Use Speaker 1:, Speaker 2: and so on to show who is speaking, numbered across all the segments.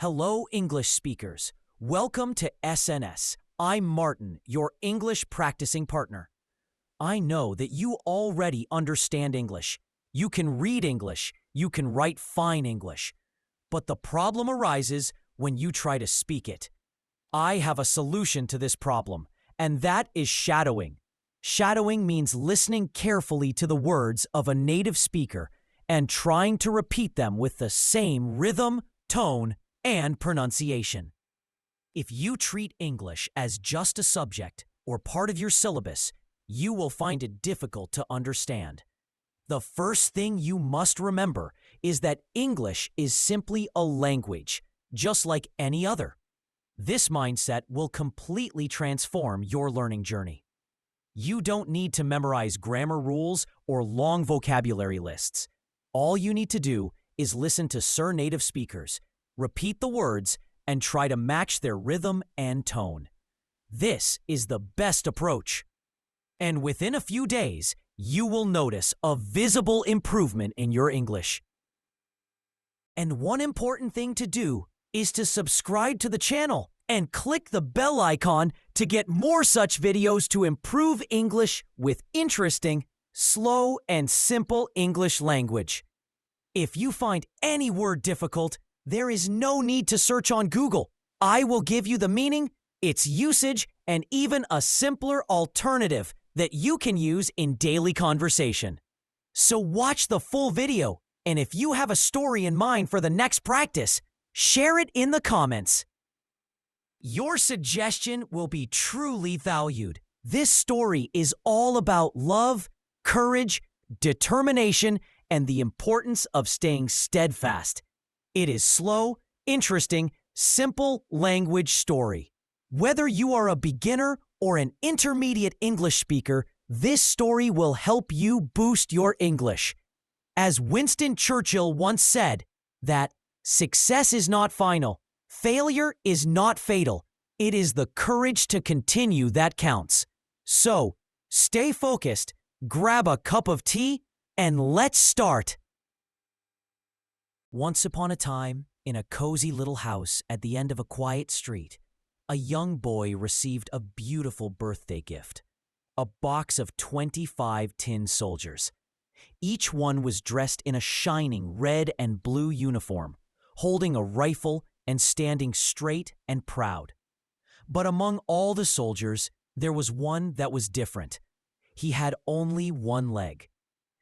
Speaker 1: Hello, English speakers. Welcome to SNS. I'm Martin, your English practicing partner. I know that you already understand English. You can read English. You can write fine English. But the problem arises when you try to speak it. I have a solution to this problem, and that is shadowing. Shadowing means listening carefully to the words of a native speaker and trying to repeat them with the same rhythm, tone, and pronunciation. If you treat English as just a subject or part of your syllabus, you will find it difficult to understand. The first thing you must remember is that English is simply a language, just like any other. This mindset will completely transform your learning journey. You don't need to memorize grammar rules or long vocabulary lists. All you need to do is listen to Sir native speakers, repeat the words, and try to match their rhythm and tone. This is the best approach. And within a few days, you will notice a visible improvement in your English. And one important thing to do is to subscribe to the channel and click the bell icon to get more such videos to improve English with interesting, slow, and simple English language. If you find any word difficult, there is no need to search on Google. I will give you the meaning, its usage, and even a simpler alternative that you can use in daily conversation. So watch the full video, and if you have a story in mind for the next practice, share it in the comments. Your suggestion will be truly valued. This story is all about love, courage, determination, and the importance of staying steadfast. It is slow, interesting, simple language story. Whether you are a beginner or an intermediate English speaker, this story will help you boost your English. As Winston Churchill once said, that success is not final, failure is not fatal. It is the courage to continue that counts. So, stay focused, grab a cup of tea, and let's start. Once upon a time, in a cozy little house at the end of a quiet street, a young boy received a beautiful birthday gift, a box of 25 tin soldiers. Each one was dressed in a shining red and blue uniform, holding a rifle and standing straight and proud. But among all the soldiers, there was one that was different. He had only one leg.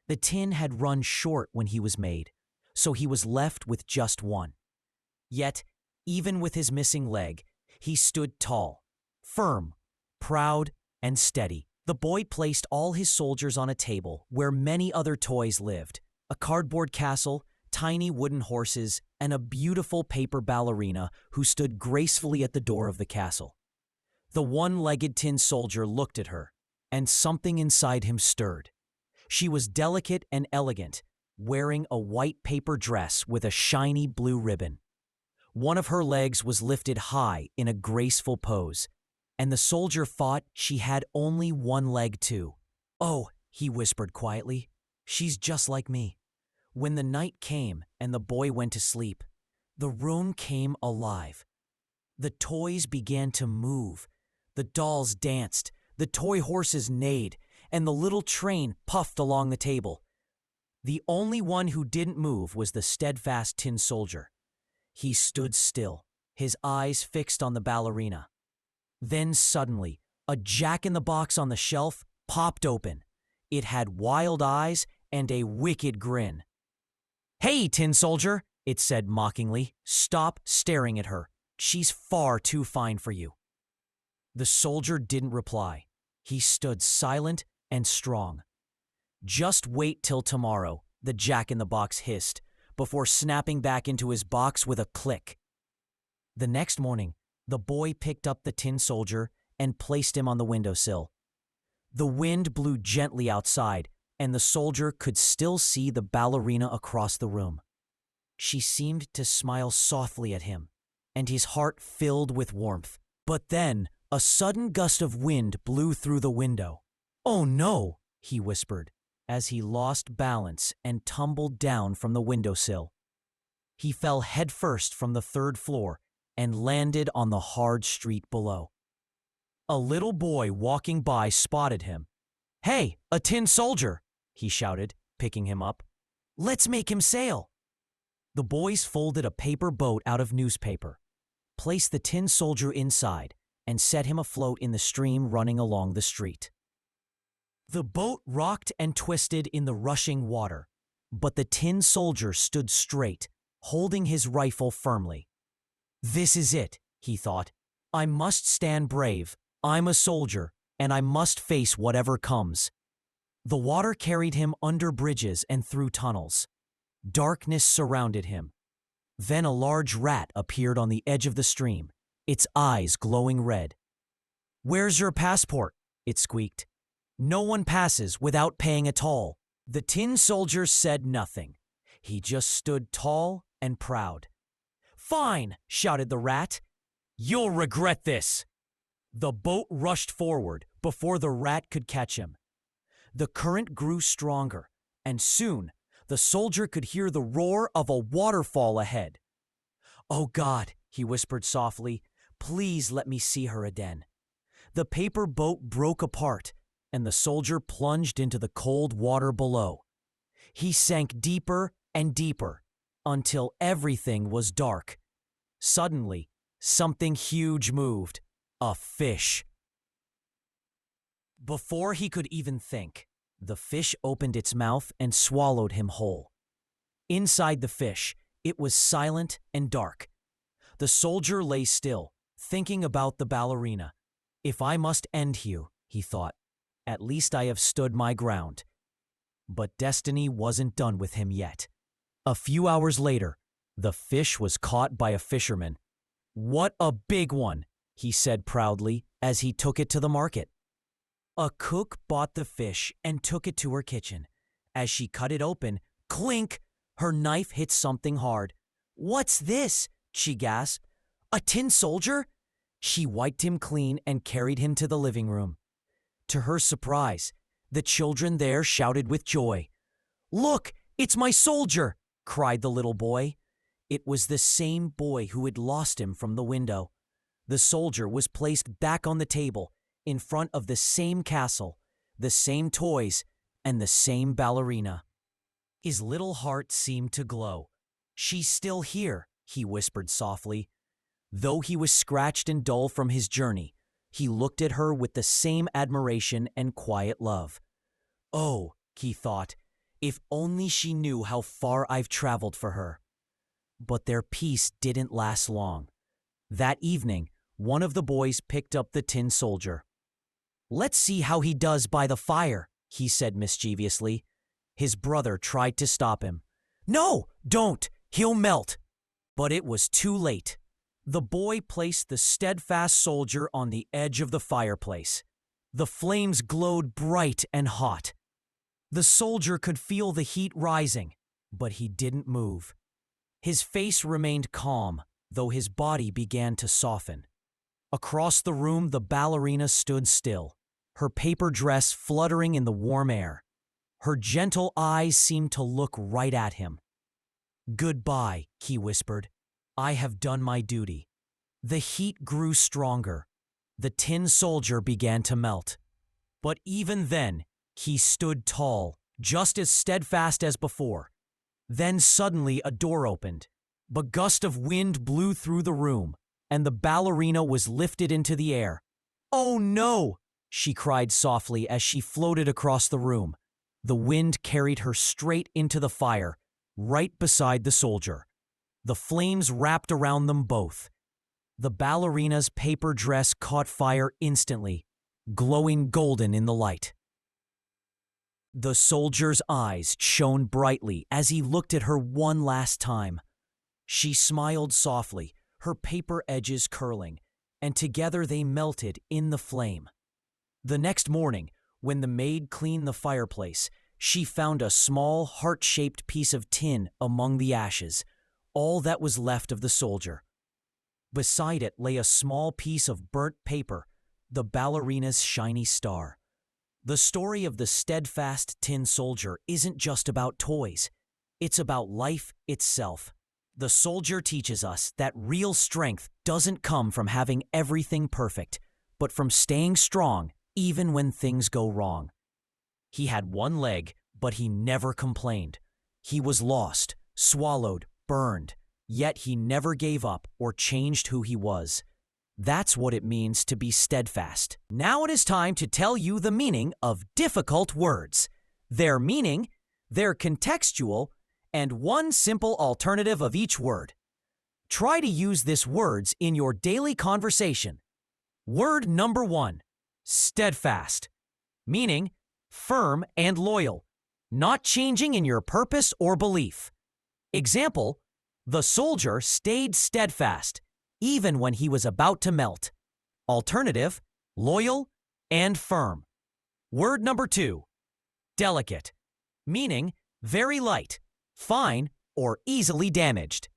Speaker 1: The tin had run short when he was made, so he was left with just one. Yet, even with his missing leg, he stood tall, firm, proud, and steady. The boy placed all his soldiers on a table where many other toys lived: a cardboard castle, tiny wooden horses, and a beautiful paper ballerina who stood gracefully at the door of the castle. The one-legged tin soldier looked at her, and something inside him stirred. She was delicate and elegant, wearing a white paper dress with a shiny blue ribbon. One of her legs was lifted high in a graceful pose, and the soldier thought she had only one leg too. "Oh," he whispered quietly, "she's just like me." When the night came and the boy went to sleep, the room came alive. The toys began to move. The dolls danced, the toy horses neighed, and the little train puffed along the table. The only one who didn't move was the steadfast tin soldier. He stood still, his eyes fixed on the ballerina. Then suddenly, a jack-in-the-box on the shelf popped open. It had wild eyes and a wicked grin. "Hey, tin soldier," it said mockingly, "stop staring at her. She's far too fine for you." The soldier didn't reply. He stood silent and strong. "Just wait till tomorrow," the jack-in-the-box hissed, before snapping back into his box with a click. The next morning, the boy picked up the tin soldier and placed him on the windowsill. The wind blew gently outside, and the soldier could still see the ballerina across the room. She seemed to smile softly at him, and his heart filled with warmth. But then, a sudden gust of wind blew through the window. "Oh no," he whispered, as he lost balance and tumbled down from the windowsill. He fell headfirst from the third floor and landed on the hard street below. A little boy walking by spotted him. "Hey, a tin soldier!" he shouted, picking him up. "Let's make him sail." The boys folded a paper boat out of newspaper, placed the tin soldier inside, and set him afloat in the stream running along the street. The boat rocked and twisted in the rushing water, but the tin soldier stood straight, holding his rifle firmly. "This is it," he thought. "I must stand brave. I'm a soldier, and I must face whatever comes." The water carried him under bridges and through tunnels. Darkness surrounded him. Then a large rat appeared on the edge of the stream, its eyes glowing red. "Where's your passport?" it squeaked. "No one passes without paying a toll." The tin soldier said nothing. He just stood tall and proud. "Fine!" shouted the rat. "You'll regret this." The boat rushed forward before the rat could catch him. The current grew stronger, and soon the soldier could hear the roar of a waterfall ahead. "Oh God," he whispered softly, "please let me see her again." The paper boat broke apart, and the soldier plunged into the cold water below. He sank deeper and deeper until everything was dark. Suddenly, something huge moved. A fish. Before he could even think, the fish opened its mouth and swallowed him whole. Inside the fish, it was silent and dark. The soldier lay still, thinking about the ballerina. "If I must end you," he thought, "at least I have stood my ground." But destiny wasn't done with him yet. A few hours later, the fish was caught by a fisherman. "What a big one!" he said proudly as he took it to the market. A cook bought the fish and took it to her kitchen. As she cut it open, clink! Her knife hit something hard. "What's this?" she gasped. "A tin soldier?" She wiped him clean and carried him to the living room. To her surprise, the children there shouted with joy. "Look, it's my soldier!" cried the little boy. It was the same boy who had lost him from the window. The soldier was placed back on the table, in front of the same castle, the same toys, and the same ballerina. His little heart seemed to glow. "She's still here," he whispered softly. Though he was scratched and dull from his journey, he looked at her with the same admiration and quiet love. "Oh," he thought, "if only she knew how far I've traveled for her." But their peace didn't last long. That evening, one of the boys picked up the tin soldier. "Let's see how he does by the fire," he said mischievously. His brother tried to stop him. "No, don't! He'll melt!" But it was too late. The boy placed the steadfast soldier on the edge of the fireplace. The flames glowed bright and hot. The soldier could feel the heat rising, but he didn't move. His face remained calm, though his body began to soften. Across the room, the ballerina stood still, her paper dress fluttering in the warm air. Her gentle eyes seemed to look right at him. "Goodbye," he whispered. "I have done my duty." The heat grew stronger. The tin soldier began to melt. But even then, he stood tall, just as steadfast as before. Then suddenly a door opened. A gust of wind blew through the room, and the ballerina was lifted into the air. "Oh no!" she cried softly as she floated across the room. The wind carried her straight into the fire, right beside the soldier. The flames wrapped around them both. The ballerina's paper dress caught fire instantly, glowing golden in the light. The soldier's eyes shone brightly as he looked at her one last time. She smiled softly, her paper edges curling, and together they melted in the flame. The next morning, when the maid cleaned the fireplace, she found a small heart-shaped piece of tin among the ashes, all that was left of the soldier. Beside it lay a small piece of burnt paper, the ballerina's shiny star. The story of the steadfast tin soldier isn't just about toys. It's about life itself. The soldier teaches us that real strength doesn't come from having everything perfect, but from staying strong even when things go wrong. He had one leg, but he never complained. He was lost, swallowed, burned, yet he never gave up or changed who he was. That's what it means to be steadfast. Now it is time to tell you the meaning of difficult words, their meaning, their contextual, and one simple alternative of each word. Try to use these words in your daily conversation. Word number 1, steadfast, meaning firm and loyal, not changing in your purpose or belief. Example, the soldier stayed steadfast even when he was about to melt. Alternative, loyal and firm. Word number 2, delicate, meaning very light, fine, or easily damaged.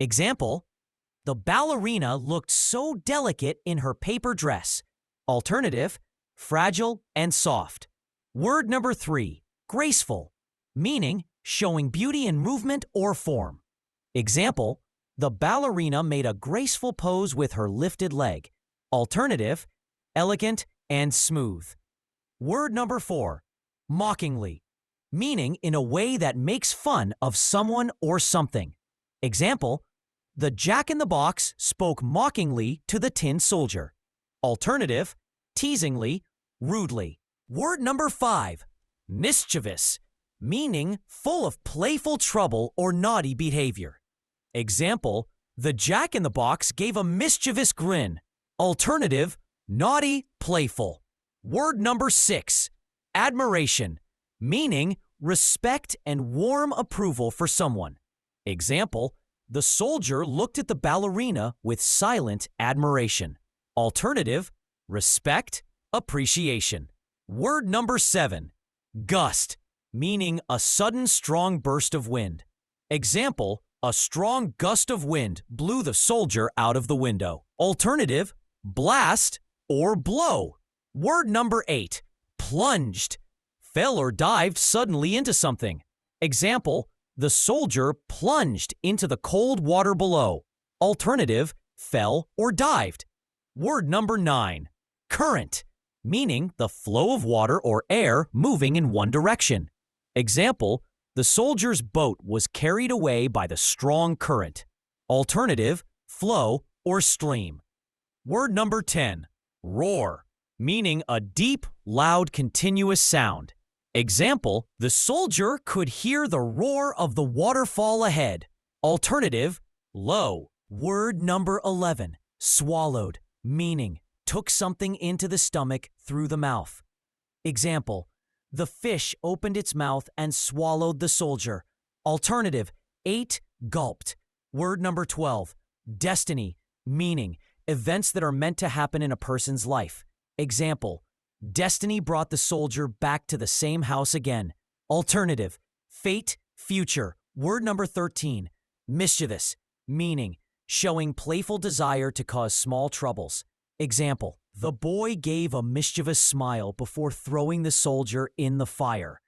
Speaker 1: Example, the ballerina looked so delicate in her paper dress. Alternative, fragile and soft. Word number 3, graceful, meaning showing beauty in movement or form. Example, the ballerina made a graceful pose with her lifted leg. Alternative, elegant and smooth. Word number 4, mockingly, meaning in a way that makes fun of someone or something. Example, the Jack-in-the-Box spoke mockingly to the tin soldier. Alternative, teasingly, rudely. Word number 5, mischievous, meaning full of playful trouble or naughty behavior. Example, the Jack-in-the-Box gave a mischievous grin. Alternative, naughty, playful. Word number 6, admiration, meaning respect and warm approval for someone. Example, the soldier looked at the ballerina with silent admiration. Alternative, respect, appreciation. Word number 7, gust, meaning a sudden strong burst of wind. Example, a strong gust of wind blew the soldier out of the window. Alternative, blast or blow. Word number 8, plunged, fell or dived suddenly into something. Example, the soldier plunged into the cold water below. Alternative, fell or dived. Word number 9, current, meaning the flow of water or air moving in one direction. Example, the soldier's boat was carried away by the strong current. Alternative, flow or stream. Word number 10, roar, meaning a deep, loud, continuous sound. Example, the soldier could hear the roar of the waterfall ahead. Alternative, low. Word number 11, swallowed, meaning took something into the stomach through the mouth. Example, the fish opened its mouth and swallowed the soldier. Alternative, ate, gulped. Word number 12, destiny, meaning events that are meant to happen in a person's life. Example, destiny brought the soldier back to the same house again. Alternative, fate, future. Word number 13, mischievous, meaning showing playful desire to cause small troubles. Example, the boy gave a mischievous smile before throwing the soldier in the fire.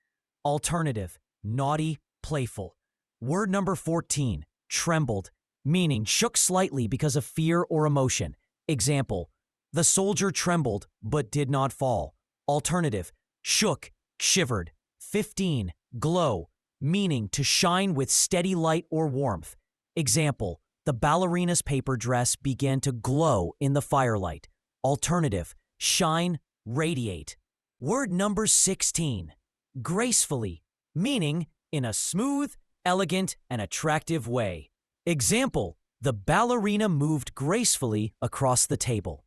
Speaker 1: Alternative, naughty, playful. Word number 14, trembled, meaning shook slightly because of fear or emotion. Example, the soldier trembled but did not fall. Alternative, shook, shivered. 15, glow, meaning to shine with steady light or warmth. Example, the ballerina's paper dress began to glow in the firelight. Alternative, shine, radiate. Word number 16, gracefully, meaning in a smooth, elegant, and attractive way. Example, the ballerina moved gracefully across the table.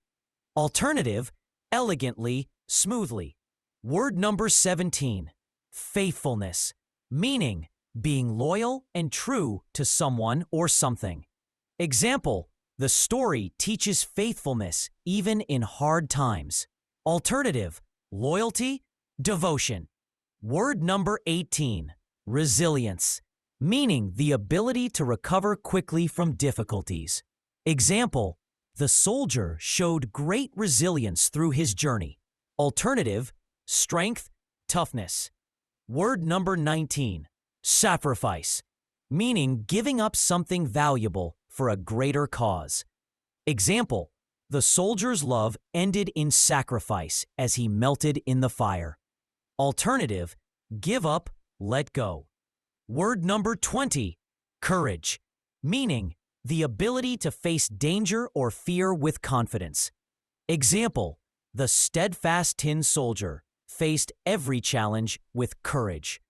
Speaker 1: Alternative, elegantly, smoothly. Word number 17, faithfulness, meaning being loyal and true to someone or something. Example, the story teaches faithfulness even in hard times. Alternative, loyalty, devotion. Word number 18, resilience, meaning the ability to recover quickly from difficulties. Example, the soldier showed great resilience through his journey. Alternative, strength, toughness. Word number 19, sacrifice, meaning giving up something valuable for a greater cause. Example, the soldier's love ended in sacrifice as he melted in the fire. Alternative, give up, let go. Word number 20, courage, meaning the ability to face danger or fear with confidence. Example, the steadfast tin soldier faced every challenge with courage.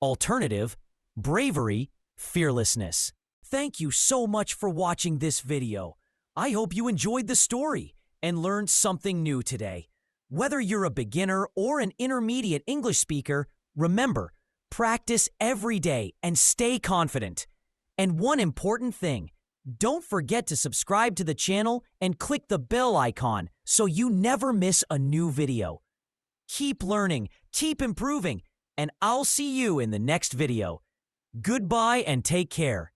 Speaker 1: Alternative, bravery, fearlessness. Thank you so much for watching this video. I hope you enjoyed the story and learned something new today. Whether you're a beginner or an intermediate English speaker, remember, practice every day and stay confident. And one important thing, don't forget to subscribe to the channel and click the bell icon so you never miss a new video. Keep learning, keep improving, and I'll see you in the next video. Goodbye and take care.